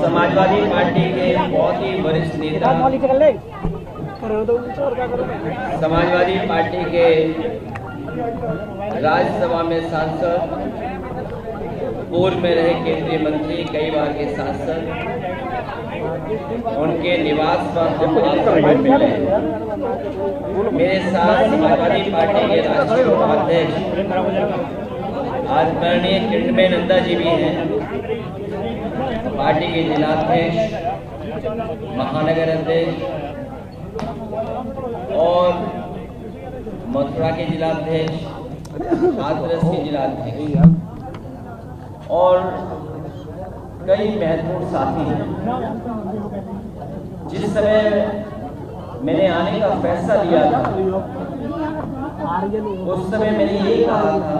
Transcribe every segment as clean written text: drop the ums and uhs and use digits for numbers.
Samajwadi party के बहुत ही वरिष्ठ नेता, समाजवादी पार्टी के राज्यसभा में सांसद, पूर्व में रहे केंद्रीय मंत्री, कई बार के सांसद, उनके निवास पर हम मिले। मेरे साथ समाजवादी पार्टी के राष्ट्रीय उपाध्यक्ष आदरणीय चिन्मय नंदा जी भी हैं, पार्टी के जिलाध्यक्ष, महानगर अध्यक्ष और मथुरा के जिलाध्यक्ष, हाथरस के जिलाध्यक्ष और कई महत्वपूर्ण साथी हैं। जिस समय मैंने आने का फैसला लिया था, उस समय मैंने ये कहा था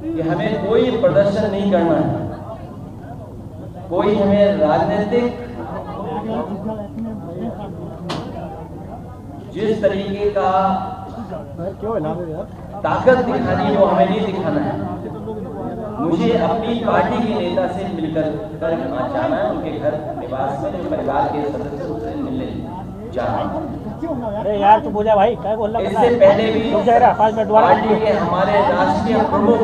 कि हमें कोई प्रदर्शन नहीं करना है, कोई हमें राजनीतिक जिस तरीके का ताकत दिखानी वो हमें नहीं दिखाना है। मुझे अपनी पार्टी के नेता से मिलकर जाना है, उनके घर निवास में जो परिवार के सदस्यों से मिलने जाना है। अरे यार तू बोझा भाई क्या बोल रहा है? इससे पहले भी पार्टी के हमारे राष्ट्रीय प्रमुख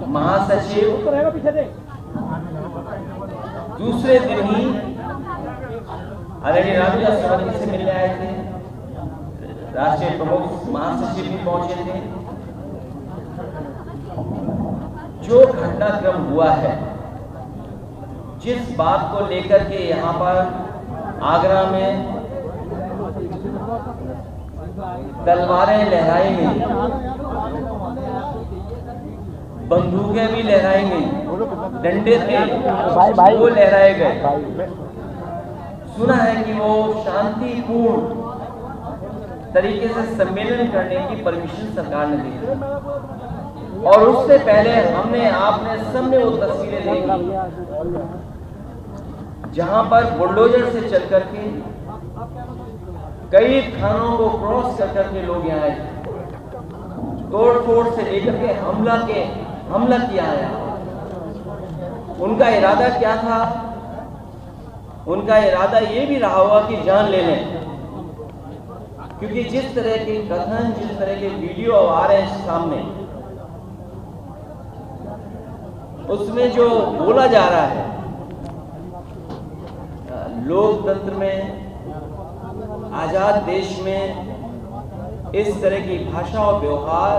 महासचिव दूसरे दिन ही आदरणीय रामविलास पासवान से मिलने आए थे, राष्ट्रीय प्रमुख महासचिव भी पहुंचे थे। जो घटनाक्रम हुआ है, जिस बात को लेकर के यहाँ पर आगरा में तलवारें लहराई गई, बंदूकें भी लहराई गई, डंडे थे वो लहराए गए। सुना है कि वो शांतिपूर्ण तरीके से सम्मेलन करने की परमिशन सरकार ने दी, और उससे पहले आपने सबने वो तस्वीरें देखी जहां पर बुलडोजर से चल करके कई थानों को क्रॉस कर करके लोग यहाँ आए, तोड़ फोड़ से लेकर के हमला किया है। उनका इरादा क्या था? उनका इरादा ये भी रहा होगा कि जान ले लें, क्योंकि जिस तरह के कथन, जिस तरह के वीडियो आ रहे हैं सामने, उसमें जो बोला जा रहा है, लोकतंत्र में, आजाद देश में इस तरह की भाषा और व्यवहार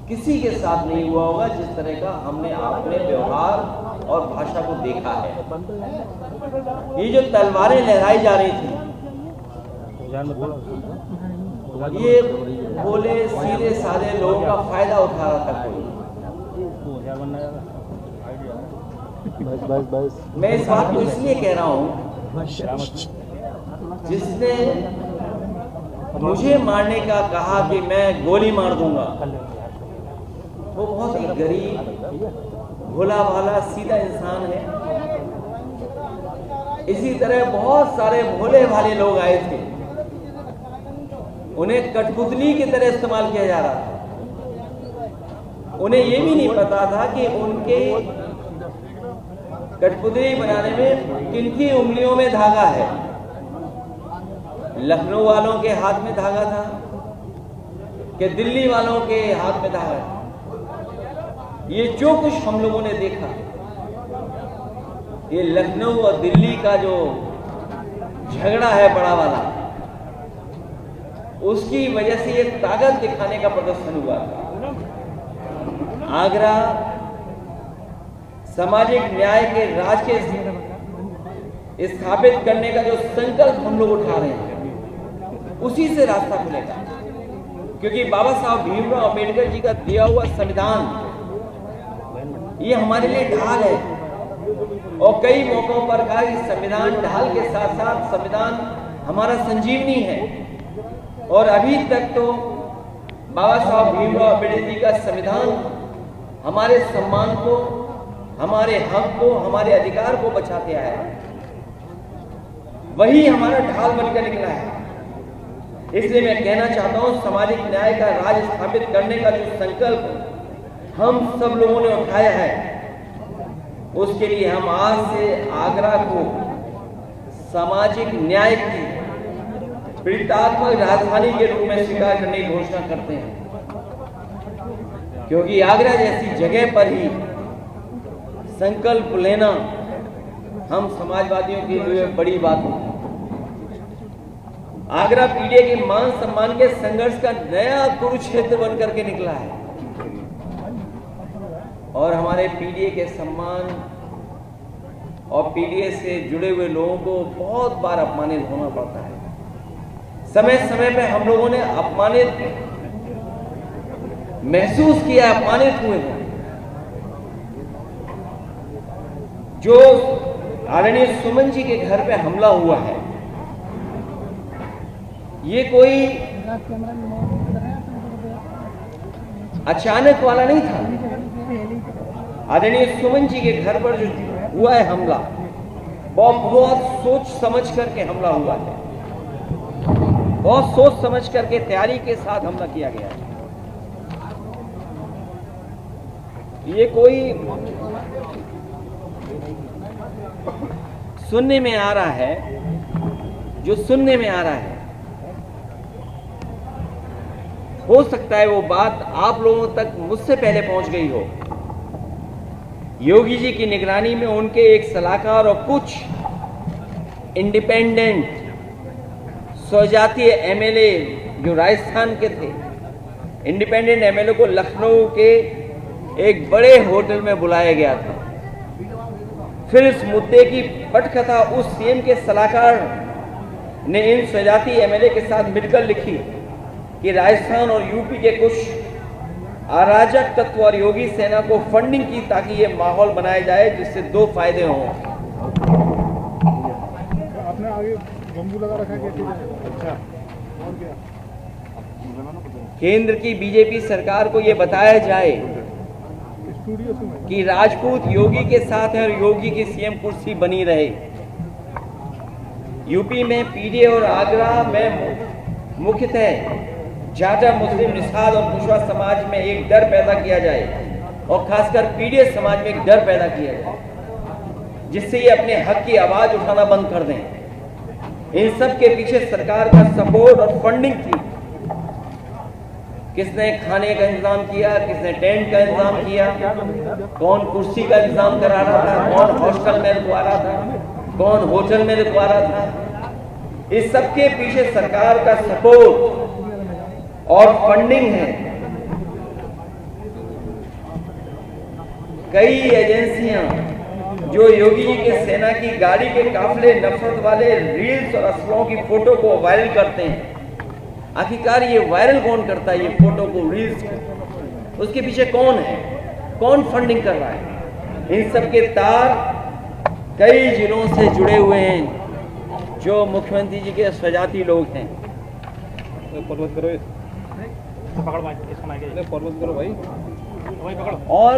किसी के साथ नहीं हुआ होगा जिस तरह का हमने आपने व्यवहार और भाषा को देखा है। ये जो तलवारें लहराई जा रही थी, ये भोले सीधे साधे लोगों का फायदा उठा रहा था कोई। मैं इस बात को इसलिए कह रहा हूं, जिसने मुझे मारने का कहा कि मैं गोली मार दूंगा, वो बहुत ही गरीब, भोला भाला, सीधा इंसान है। इसी तरह बहुत सारे भोले भाले लोग आए थे, उन्हें कठपुतली की तरह इस्तेमाल किया जा रहा था। उन्हें ये भी नहीं पता था कि उनके कठपुतली बनाने में किनकी उंगलियों में धागा है। लखनऊ वालों के हाथ में धागा था कि दिल्ली वालों के हाथ में धागा था। ये जो कुछ हम लोगों ने देखा, ये लखनऊ और दिल्ली का जो झगड़ा है बड़ा वाला, उसकी वजह से ये ताकत दिखाने का प्रदर्शन हुआ था। आगरा सामाजिक न्याय के राज के स्थापित करने का जो संकल्प हम लोग उठा रहे हैं, उसी से रास्ता खुलेगा। क्योंकि बाबा साहब भीमराव अंबेडकर जी का दिया हुआ संविधान, ये हमारे लिए ढाल है। और कई मौकों पर कहा कि संविधान ढाल के साथ साथ संविधान हमारा संजीवनी है। और अभी तक तो बाबा साहब भीमराव अंबेडकर जी का संविधान हमारे सम्मान को, हमारे हक को, हमारे अधिकार को बचाते आया है। वही हमारा ढाल बनकर निकला है। इसलिए मैं कहना चाहता हूं, सामाजिक न्याय का राज स्थापित करने का जो संकल्प हम सब लोगों ने उठाया है, उसके लिए हम आज से आगरा को सामाजिक न्याय की पीड़ितात्मक राजधानी के रूप में स्वीकार करने की घोषणा करते हैं, क्योंकि आगरा जैसी जगह पर ही संकल्प लेना हम समाजवादियों के लिए बड़ी बात होती है। आगरा पीढ़ी के मान सम्मान के संघर्ष का नया कुरुक्षेत्र बनकर के निकला है और हमारे पीढ़ी के सम्मान और पीढ़ी से जुड़े हुए लोगों को बहुत बार अपमानित होना पड़ता है। समय समय पे हम लोगों ने अपमानित महसूस किया, अपमानित हुए हैं। जो आदरणीय सुमन जी के घर पे हमला हुआ है, ये कोई अचानक वाला नहीं था। आदरणीय सुमन जी के घर पर जो हुआ है हमला, बहुत सोच समझ करके हमला हुआ है, बहुत सोच समझ करके तैयारी के साथ हमला किया गया है। ये कोई सुनने में आ रहा है, जो सुनने में आ रहा है, हो सकता है वो बात आप लोगों तक मुझसे पहले पहुंच गई हो। योगी जी की निगरानी में उनके एक सलाहकार और कुछ इंडिपेंडेंट स्वजातीय एमएलए जो राजस्थान के थे, इंडिपेंडेंट एमएलए को लखनऊ के एक बड़े होटल में बुलाया गया था। फिर इस मुद्दे की पटकथा उस सीएम के सलाहकार ने इन स्वजाती एमएलए के साथ मिलकर लिखी कि राजस्थान और यूपी के कुछ अराजक तत्व और योगी सेना को फंडिंग की ताकि ये माहौल बनाया जाए जिससे दो फायदे हों। आपने आगे बम्बू लगा रखा है क्या? अच्छा, और क्या? केंद्र की बीजेपी सरकार को ये बताया जाए कि राजपूत योगी के साथ है और योगी की सीएम कुर्सी बनी रहे। यूपी में पीडीए और आगरा में मुख्यतः जाटा, मुस्लिम, निषाद और कुशवाहा समाज में एक डर पैदा किया जाए और खासकर पीडीए समाज में एक डर पैदा किया जाए जिससे ये अपने हक की आवाज उठाना बंद कर दें। इन सब के पीछे सरकार का सपोर्ट और फंडिंग थी। किसने खाने का इंतजाम किया, किसने टेंट का इंतजाम किया, कौन कुर्सी का इंतजाम करा रहा था, कौन हॉस्टल में रुकवा रहा था, कौन होटल में रुकवा रहा था। इस सब के पीछे सरकार का सपोर्ट और फंडिंग है। कई एजेंसियां जो योगी जी के सेना की गाड़ी के काफले नफरत वाले रील्स और असलों की फोटो को वायरल करते हैं। आखिरकार ये वायरल कौन करता है, ये फोटो को, रील्स को? उसके पीछे कौन है, कौन फंडिंग कर रहा है? इन सब के तार कई जिलों से जुड़े हुए हैं जो मुख्यमंत्री जी के स्वजाती लोग हैं। पर्वत करो, पर्वत करो भाई, पकड़ो। और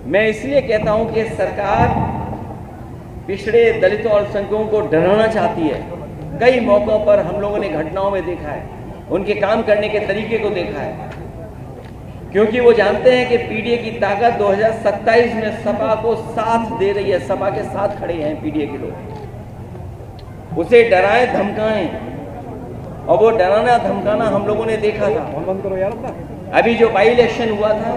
मैं इसलिए कहता हूं कि सरकार पिछड़े दलितों और अल्पसंख्यकों को डराना चाहती है। कई मौकों पर हम लोगों ने घटनाओं में देखा है, उनके काम करने के तरीके को देखा है, क्योंकि वो जानते हैं कि पीडीए की ताकत 2027 में सपा को साथ दे रही है। सपा के साथ खड़े हैं पीडीए के लोग, उसे डराए धमकाएं, और वो डराना धमकाना हम लोगों ने देखा था। बंद करो यार अपना। अभी जो बाई इलेक्शन हुआ था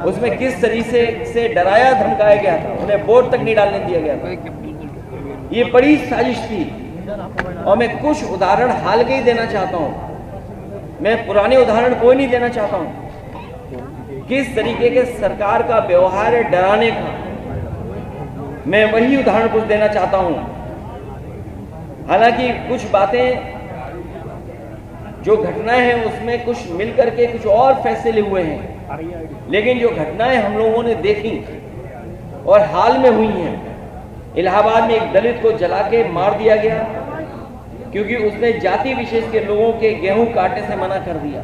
उसमें किस तरीके से डराया धमकाया गया था, उन्हें वोट तक नहीं डालने दिया गया था। ये बड़ी साजिश थी। और मैं कुछ उदाहरण हाल के ही देना चाहता हूं, मैं पुराने उदाहरण कोई नहीं देना चाहता हूं। किस तरीके के सरकार का व्यवहार है डराने का, मैं वही उदाहरण कुछ देना चाहता हूं। हालांकि कुछ बातें जो घटनाएं हैं उसमें कुछ मिलकर के कुछ और फैसले हुए हैं, लेकिन जो घटनाएं हम लोगों ने देखी और हाल में हुई हैं, इलाहाबाद में एक दलित को जला के मार दिया गया क्योंकि उसने जाति विशेष के लोगों के गेहूं काटने से मना कर दिया।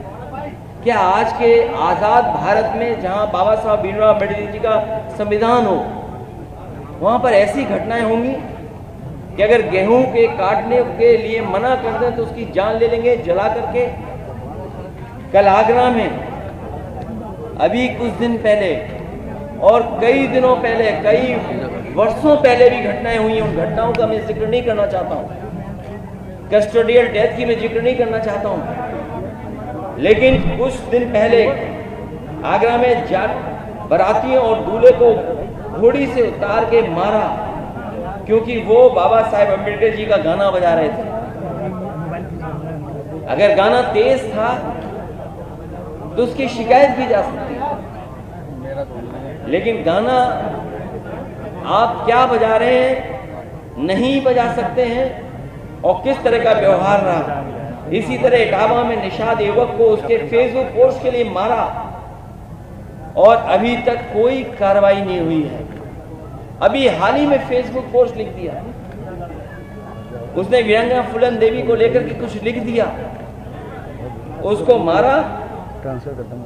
क्या आज के आजाद भारत में जहां बाबा साहब भीमराव अम्बेडकर जी का संविधान हो, वहां पर ऐसी घटनाएं होंगी कि अगर गेहूं के काटने के लिए मना कर दें तो उसकी जान ले लेंगे जला करके? कल आगरा में अभी कुछ दिन पहले और कई दिनों पहले, कई वर्षों पहले भी घटनाएं हुई हैं। उन घटनाओं का मैं जिक्र नहीं करना चाहता हूं, कस्टोडियल डेथ की मैं जिक्र नहीं करना चाहता हूं। लेकिन कुछ दिन पहले आगरा में बारातियों और दूल्हे को घोड़ी से उतार के मारा, क्योंकि वो बाबा साहेब अम्बेडकर जी का गाना बजा रहे थे। अगर गाना तेज था तो उसकी शिकायत की जा सकती है, लेकिन गाना आप क्या बजा रहे हैं नहीं बजा सकते हैं, और किस तरह का व्यवहार रहा। इसी तरह इटावा में निषाद युवक को उसके फेसबुक पोस्ट के लिए मारा और अभी तक कोई कार्रवाई नहीं हुई है। अभी हाल ही में फेसबुक पोस्ट लिख दिया, उसने वीरांगना फूलन देवी को लेकर के कुछ लिख दिया, उसको मारा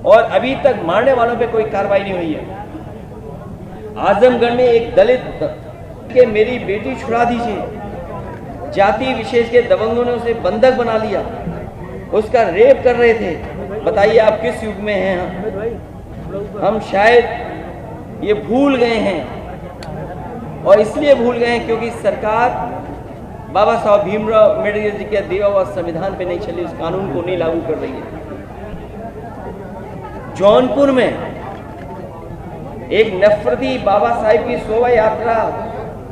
और अभी तक मारने वालों पे कोई कार्रवाई नहीं हुई है। आजमगढ़ में एक दलित के मेरी बेटी छुड़ा दीजिए, जाति विशेष के दबंगों ने उसे बंधक बना लिया, उसका रेप कर रहे थे। बताइए आप किस युग में हैं हम शायद ये भूल गए हैं, और इसलिए भूल गए हैं क्योंकि सरकार बाबा साहब भीमराव अम्बेडकर जी के दिया हुआ संविधान पे नहीं चली, उस कानून को नहीं लागू कर रही है। जौनपुर में एक नफरती बाबा साहिब की शोभा यात्रा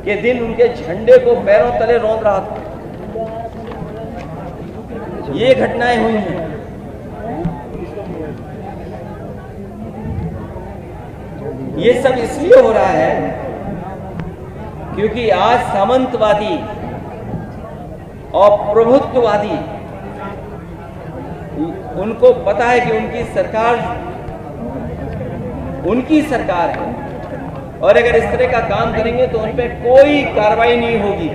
के दिन उनके झंडे को पैरों तले रौंद रहा था। ये घटनाएं हुई हैं। ये सब इसलिए हो रहा है क्योंकि आज सामंतवादी और प्रभुत्ववादी, उनको पता है कि उनकी सरकार है, और अगर इस तरह का काम करेंगे तो उन पर कोई कार्रवाई नहीं होगी।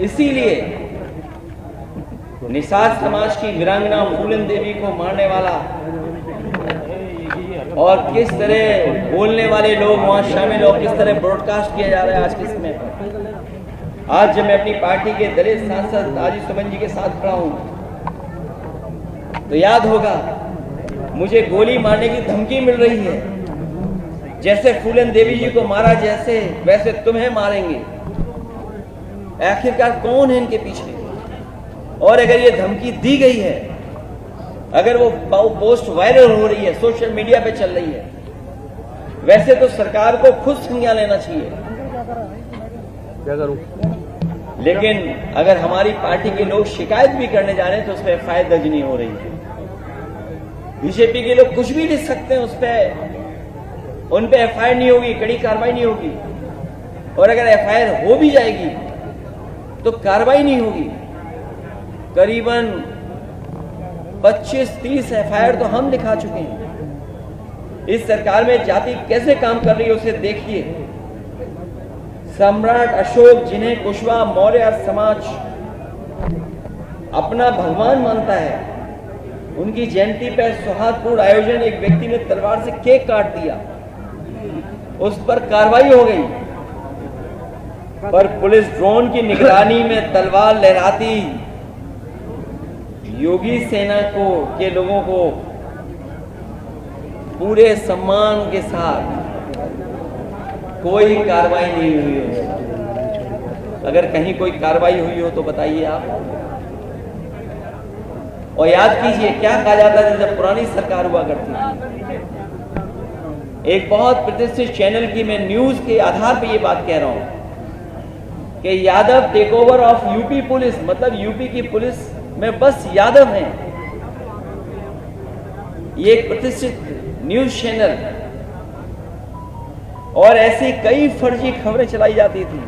इसीलिए निषाद समाज की वीरांगना फूलन देवी को मारने वाला और किस तरह बोलने वाले लोग वहां शामिल हो, किस तरह ब्रॉडकास्ट किया जा रहा है आज के समय पर। आज जब मैं अपनी पार्टी के दलित सांसद राजीव सुमन जी के साथ खड़ा हूं तो याद होगा मुझे गोली मारने की धमकी मिल रही है, जैसे फूलन देवी जी को मारा जैसे वैसे तुम्हें मारेंगे। आखिरकार कौन है इनके पीछे? और अगर ये धमकी दी गई है, अगर वो पोस्ट वायरल हो रही है, सोशल मीडिया पे चल रही है, वैसे तो सरकार को खुद संज्ञान लेना चाहिए। क्या करूं? लेकिन अगर हमारी पार्टी के लोग शिकायत भी करने जा रहे हैं तो उस पर एफआईआर दर्ज नहीं हो रही है। बीजेपी के लोग कुछ भी लिख सकते हैं, उन पे एफआईआर नहीं होगी, कड़ी कार्रवाई नहीं होगी। और अगर एफआईआर हो भी जाएगी तो कार्रवाई नहीं होगी। करीबन 25-30 एफआईआर तो हम लिखा चुके हैं। इस सरकार में जाति कैसे काम कर रही है उसे देखिए। सम्राट अशोक, जिन्हें कुशवाहा मौर्य समाज अपना भगवान मानता है, उनकी जयंती पर सौहार्दपूर्ण आयोजन, एक व्यक्ति ने तलवार से केक काट दिया, उस पर कार्रवाई हो गई, पर पुलिस ड्रोन की निगरानी में तलवार लहराती योगी सेना के लोगों को पूरे सम्मान के साथ कोई कार्रवाई नहीं हुई हो। अगर कहीं कोई कार्रवाई हुई हो तो बताइए आप। और याद कीजिए क्या कहा जाता था जब पुरानी सरकार हुआ करती थी। एक बहुत प्रतिष्ठित चैनल की मैं न्यूज के आधार पर यह बात कह रहा हूं कि Yadav take over of UP police, मतलब यूपी की पुलिस में बस यादव हैं। ये एक प्रतिष्ठित न्यूज चैनल, और ऐसी कई फर्जी खबरें चलाई जाती थी।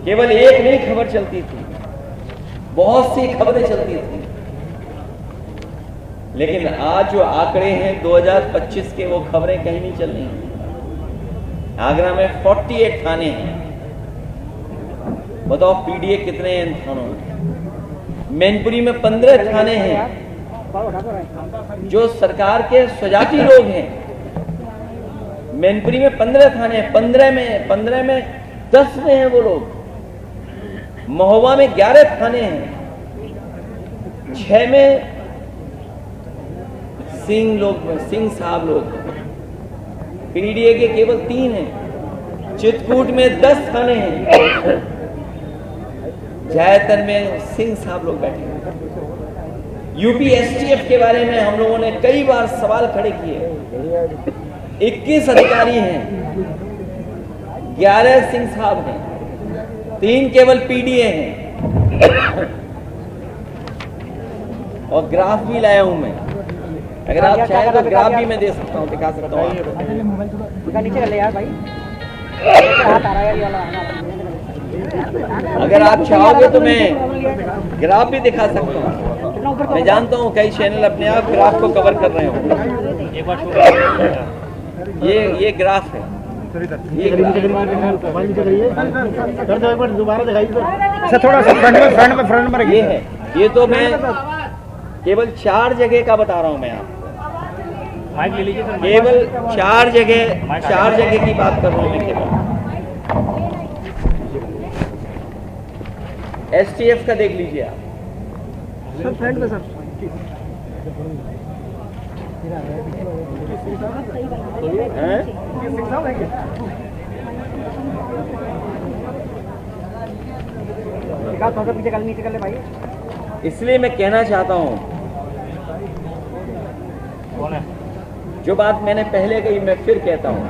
केवल एक नहीं खबर चलती थी, बहुत सी खबरें चलती थी। लेकिन आज जो आंकड़े हैं 2025 के, वो खबरें कहीं नहीं चल रही हैं। आगरा में 48 थाने हैं। बताओ पीडीए कितने हैं इन थानों में? मैनपुरी में 15 थाने हैं जो सरकार के स्वजाति लोग हैं। मैनपुरी में 15 थाने हैं, 15 में 10 में हैं वो लोग। महोबा में 11 थाने हैं, 6 में सिंह साहब लोग, पीडीए के केवल 3 हैं, चित्रकूट में 10 थाने हैं, ज्यादातर में सिंह साहब लोग बैठे हैं। यूपी एसटीएफ के बारे में हम लोगों ने कई बार सवाल खड़े किए। 21 अधिकारी हैं, 11 सिंह साहब हैं, 3 केवल पीडीए हैं। और ग्राफ भी लाया हूं मैं, अगर आप चाहें तो ग्राफ भी मैं दे सकता हूं, दिखा सकता हूं। नीचे कर ले यार भाई, हाथ आ रहा है ये वाला। अगर आप चाहोगे तो मैं ग्राफ भी दिखा सकता हूं। मैं जानता हूं कई चैनल अपने आप ग्राफ को कवर कर रहे हो। ये ग्राफ है, ये दोबारा दिखाइए थोड़ा सा फ्रंट में ये है। ये तो मैं केवल 4 जगह का बता रहा हूं मैं आपको, माइक ले लीजिए। केवल 4 जगह की बात कर रहा हूं मैं केवल। एसटीएफ का देख लीजिए आप सर, फ्रंट में सर। हैं? पीछे कर नीचे कर ले भाई। इसलिए मैं कहना चाहता हूं, कौन है? जो बात मैंने पहले कही मैं फिर कहता हूं,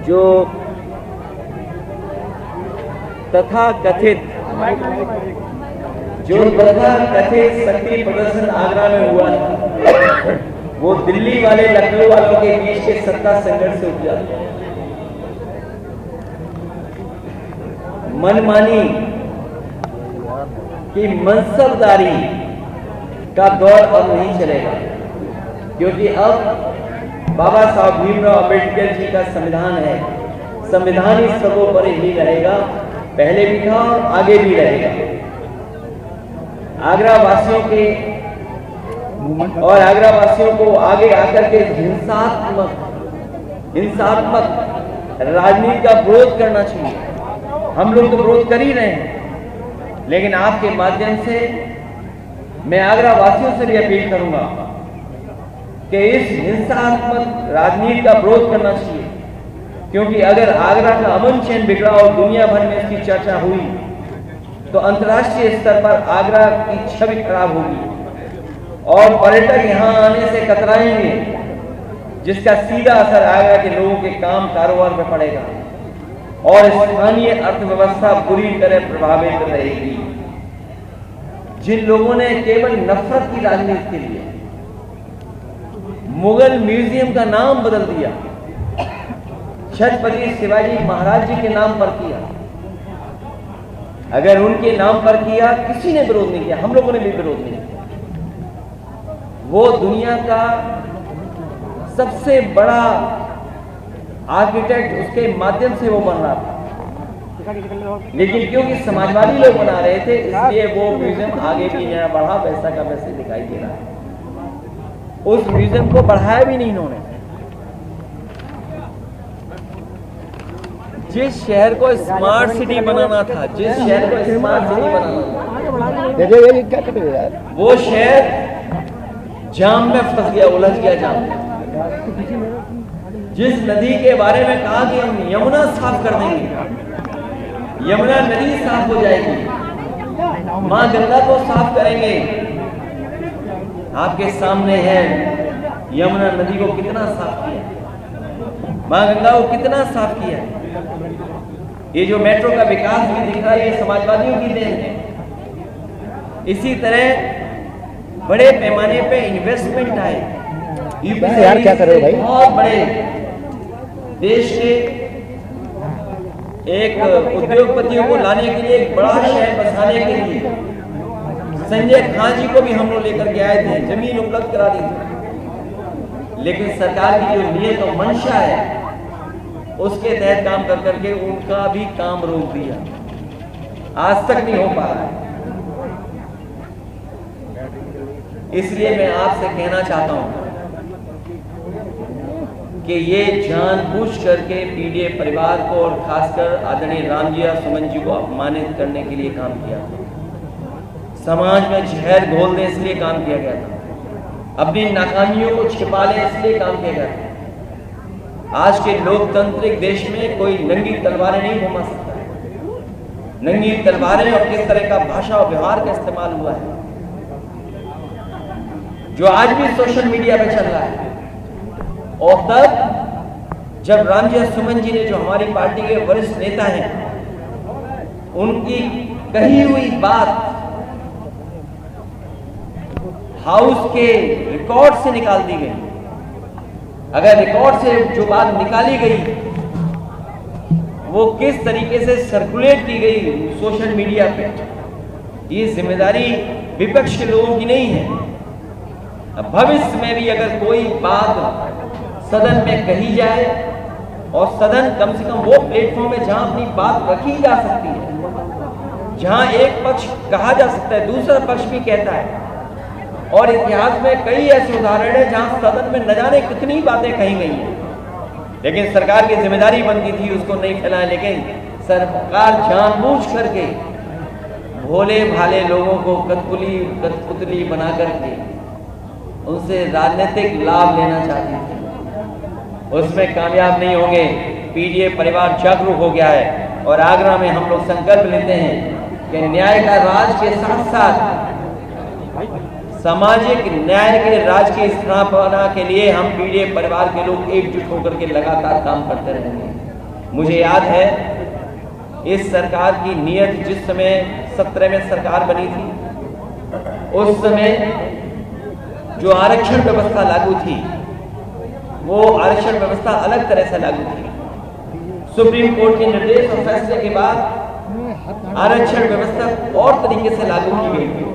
जो तथाकथित शक्ति प्रदर्शन आगरा में हुआ था, वो दिल्ली वाले लखनऊ वालों के बीच के सत्ता संघर्ष से उपजा। मनमानी की मनसबदारी का दौर अब नहीं चलेगा, क्योंकि अब बाबा साहब भीमराव अम्बेडकर जी का संविधान है। संविधान ही सर्वोपरि ही रहेगा, पहले भी था और आगे भी रहेगा। आगरा वासियों को आगे आकर के हिंसात्मक राजनीति का विरोध करना चाहिए। हम लोग तो विरोध कर ही रहे हैं, लेकिन आपके माध्यम से मैं आगरा वासियों से भी अपील करूंगा कि इस हिंसात्मक राजनीति का विरोध करना चाहिए, क्योंकि अगर आगरा का अमन चैन बिगड़ा और दुनिया भर में इसकी चर्चा हुई तो अंतर्राष्ट्रीय स्तर पर आगरा की छवि खराब होगी और पर्यटक यहां आने से कतराएंगे, जिसका सीधा असर आगरा के लोगों के काम कारोबार पर पड़ेगा और स्थानीय अर्थव्यवस्था बुरी तरह प्रभावित रहेगी। जिन लोगों ने केवल नफरत की राजनीति के लिए मुगल म्यूजियम का नाम बदल दिया, छत्रपति शिवाजी महाराज जी के नाम पर किया, अगर उनके नाम पर किया, किसी ने विरोध नहीं किया, हम लोगों ने भी विरोध नहीं किया। वो दुनिया का सबसे बड़ा आर्किटेक्ट, उसके माध्यम से वो बन रहा था, लेकिन क्योंकि समाजवादी लोग बना रहे थे, इसलिए वो म्यूजियम आगे भी नया बढ़ा, वैसा का वैसे दिखाई दे रहा है। उस म्यूजियम को बढ़ाया भी नहीं इन्होंने। जिस शहर को स्मार्ट सिटी बनाना था, वो शहर जाम में फंस गया, उलझ गया जाम में। जिस नदी के बारे में कहा कि हम यमुना साफ कर देंगे, यमुना नदी साफ हो जाएगी, मां गंगा को साफ करेंगे, आपके सामने है यमुना नदी को कितना साफ किया, मां गंगा को कितना साफ किया। ये जो मेट्रो का विकास भी दिख रहा है, ये समाजवादियों की देन है। इसी तरह बड़े पैमाने पे इन्वेस्टमेंट आए, यार क्या कर रहे हो भाई? बहुत बड़े देश के एक उद्योगपतियों को लाने के लिए, एक बड़ा शहर बसाने के लिए संजय खान जी को भी हम लोग लेकर के आए थे, जमीन उपलब्ध करा दी थी, लेकिन सरकार की जो नियत और मंशा है उसके तहत काम कर करके उनका भी काम रोक दिया, आज तक नहीं हो पा रहा है। इसलिए मैं आपसे कहना चाहता हूं कि ये जानबूझ करके पीडीए परिवार को और खासकर आदरणीय रामजी और सुमन जी को अपमानित करने के लिए काम किया था। समाज में जहर घोल दे इसलिए काम किया गया था। अपनी नाकामियों को छिपा ले इसलिए काम किया गया था। आज के लोकतांत्रिक देश में कोई नंगी तलवारें नहीं घुमा सकता। नंगी तलवारें और किस तरह का भाषा और व्यवहार का इस्तेमाल हुआ है, जो आज भी सोशल मीडिया पे चल रहा है। और तब जब रामजी और सुमन जी ने, जो हमारी पार्टी के वरिष्ठ नेता हैं, उनकी कही हुई बात हाउस के रिकॉर्ड से निकाल दी गई। अगर रिकॉर्ड से जो बात निकाली गई वो किस तरीके से सर्कुलेट की गई सोशल मीडिया पे, ये जिम्मेदारी विपक्ष के लोगों की नहीं है। अब भविष्य में भी अगर कोई बात सदन में कही जाए, और सदन कम से कम वो प्लेटफॉर्म है जहां अपनी बात रखी जा सकती है, जहां एक पक्ष कहा जा सकता है, दूसरा पक्ष भी कहता है। और इतिहास में कई ऐसे उदाहरण हैं जहां सदन में न जाने कितनी बातें कही गई हैं, लेकिन सरकार की जिम्मेदारी बनती थी उसको नहीं फैलाएं। लेकिन सरकार जानबूझ करके भोले भाले लोगों को कठपुतली बना करके उनसे राजनीतिक लाभ लेना चाहती थी। उसमें कामयाब नहीं होंगे। पीडीए परिवार जागरूक हो गया है और आगरा में हम लोग संकल्प लेते हैं कि न्याय का राज के साथ साथ सामाजिक न्याय के राज की स्थापना के लिए हम पीडीए परिवार के लोग एकजुट होकर के लगातार काम करते रहेंगे। मुझे याद है इस सरकार की नीयत, जिस समय 17 में सरकार बनी थी, उस समय जो आरक्षण व्यवस्था लागू थी वो आरक्षण व्यवस्था अलग तरह से लागू थी। सुप्रीम कोर्ट के निर्देश और फैसले के बाद आरक्षण व्यवस्था और तरीके से लागू की गई थी।